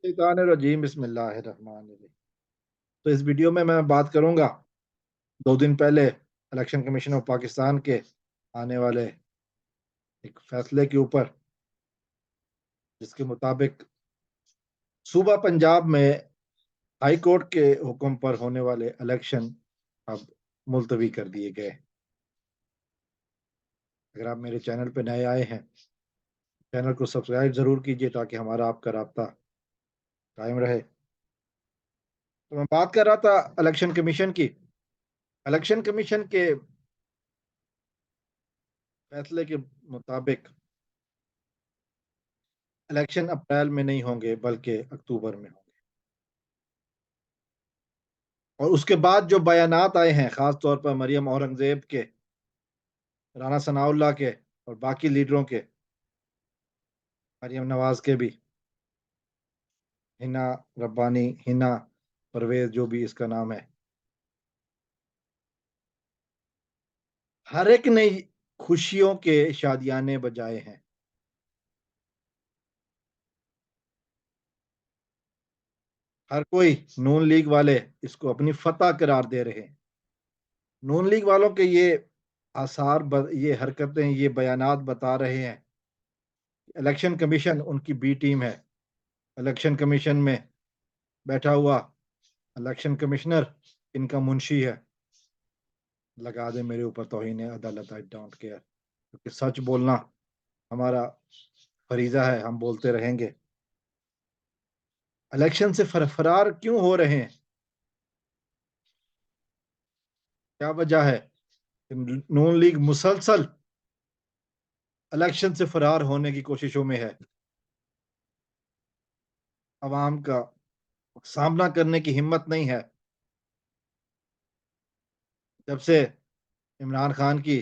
शैतानिर्रजीम बिस्मिल्लाहिर्रहमानिर्रहीम। तो इस वीडियो में मैं बात करूंगा 2 दिन पहले इलेक्शन कमीशन ऑफ पाकिस्तान के आने वाले एक फैसले के ऊपर, जिसके मुताबिक सूबा पंजाब में हाई कोर्ट के हुक्म पर होने वाले इलेक्शन अब मुलतवी कर दिए गए। अगर आप मेरे चैनल पर नए आए हैं, चैनल को सब्सक्राइब जरूर कीजिए ताकि हमारा आपका राब्ता कायम रहे। तो मैं बात कर रहा था इलेक्शन कमीशन की। इलेक्शन कमीशन के फैसले के मुताबिक इलेक्शन अप्रैल में नहीं होंगे बल्कि अक्टूबर में होंगे। और उसके बाद जो बयानात आए हैं, खास तौर पर मरियम औरंगजेब के, राना सनाउल्लाह के और बाकी लीडरों के, मरियम नवाज के भी, हिना रब्बानी, हिना परवेज, जो भी इसका नाम है, हर एक ने खुशियों के शादियाने बजाए हैं। हर कोई, नून लीग वाले इसको अपनी फतह करार दे रहे हैं। नून लीग वालों के ये ये हरकतें, ये बयानात बता रहे हैं इलेक्शन कमीशन उनकी बी टीम है। इलेक्शन कमीशन में बैठा हुआ इलेक्शन कमिश्नर इनका मुंशी है। लगा दे मेरे ऊपर तौहीन अदालत, आई डोंट केयर, क्योंकि सच बोलना हमारा फरीजा है, हम बोलते रहेंगे। इलेक्शन से फरार क्यों हो रहे हैं? क्या वजह है? नून लीग मुसलसल इलेक्शन से फरार होने की कोशिशों में है। अवाम का सामना करने की हिम्मत नहीं है। जब से इमरान खान की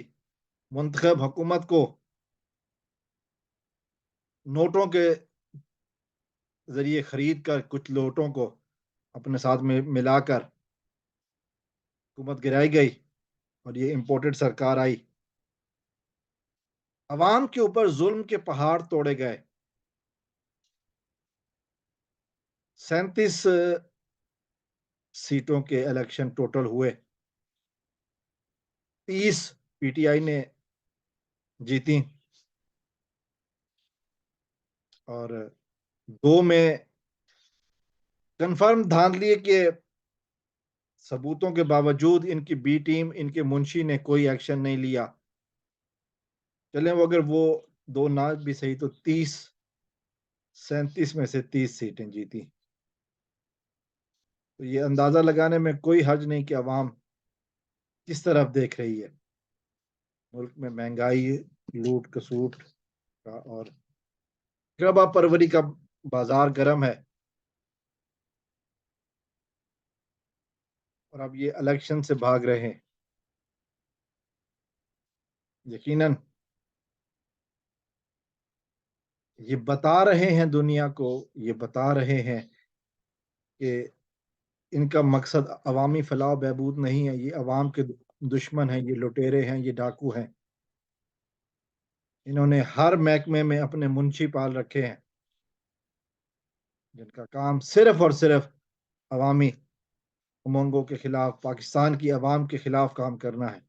मुंतखब हुकूमत को नोटों के जरिए खरीद कर, कुछ नोटों को अपने साथ में मिलाकर हुकूमत गिराई गई और ये इम्पोर्टेड सरकार आई, अवाम के ऊपर जुल्म के पहाड़ तोड़े गए। 37 सीटों के इलेक्शन टोटल हुए, 30 पीटीआई ने जीती और 2 में कंफर्म धांधली के सबूतों के बावजूद इनकी बी टीम, इनके मुंशी ने कोई एक्शन नहीं लिया। चले वो, अगर वो 2 ना भी सही तो 37 में से 30 सीटें जीती। तो ये अंदाजा लगाने में कोई हर्ज नहीं कि अवाम किस तरफ देख रही है। मुल्क में महंगाई, लूट खसूट का और गरबा परवरी का बाजार गर्म है। और अब ये इलेक्शन से भाग रहे हैं। यकीनन ये बता रहे हैं दुनिया को, ये बता रहे हैं कि इनका मकसद अवामी फलाह बहबूद नहीं है। ये अवाम के दुश्मन हैं, ये लुटेरे हैं, ये डाकू हैं। इन्होंने हर महकमे में अपने मुंशी पाल रखे हैं, जिनका काम सिर्फ और सिर्फ अवामी उमंगों के खिलाफ, पाकिस्तान की अवाम के खिलाफ काम करना है।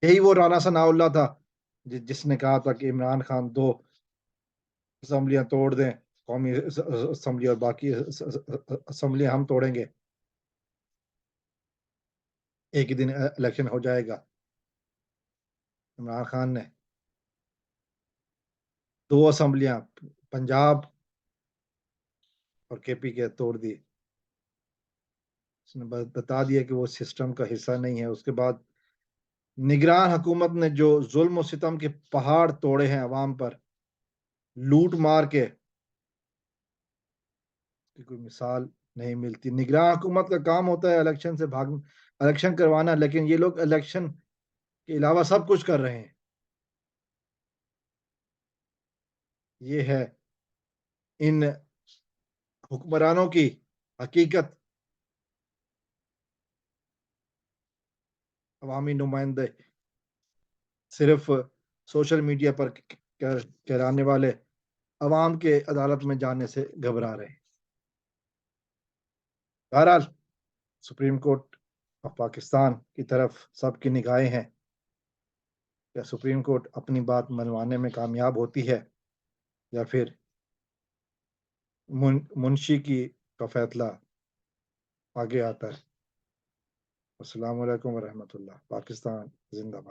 यही वो राना सनाउल्लाह था जिसने कहा था कि इमरान खान 2 असम्बलियां तोड़ दें, कौमी असम्बली और बाकी असम्बलियां हम तोड़ेंगे, एक ही दिन इलेक्शन हो जाएगा। इमरान खान ने 2 असम्बलियां पंजाब और केपी के तोड़ दी। उसने बता दिया कि वो सिस्टम का हिस्सा नहीं है। उसके बाद निगरान हुकूमत ने जो जुल्म और सितम के पहाड़ तोड़े हैं अवाम पर, लूट मार के, की कोई मिसाल नहीं मिलती। निगरान हुकूमत का काम होता है इलेक्शन से भाग, इलेक्शन करवाना, लेकिन ये लोग इलेक्शन के अलावा सब कुछ कर रहे हैं। ये है इन हुक्मरानों की हकीकत। अवामी नुमाइंदे सिर्फ सोशल मीडिया पर कहलाने वाले अवाम के अदालत में जाने से घबरा रहे हैं। बहरहाल सुप्रीम कोर्ट ऑफ पाकिस्तान की तरफ सबकी निगाहें हैं। क्या सुप्रीम कोर्ट अपनी बात मनवाने में कामयाब होती है या फिर मुंशी की का फैसला आगे आता है। अस्सलाम वालेकुम रहमतुल्लाह। पाकिस्तान जिंदाबाद।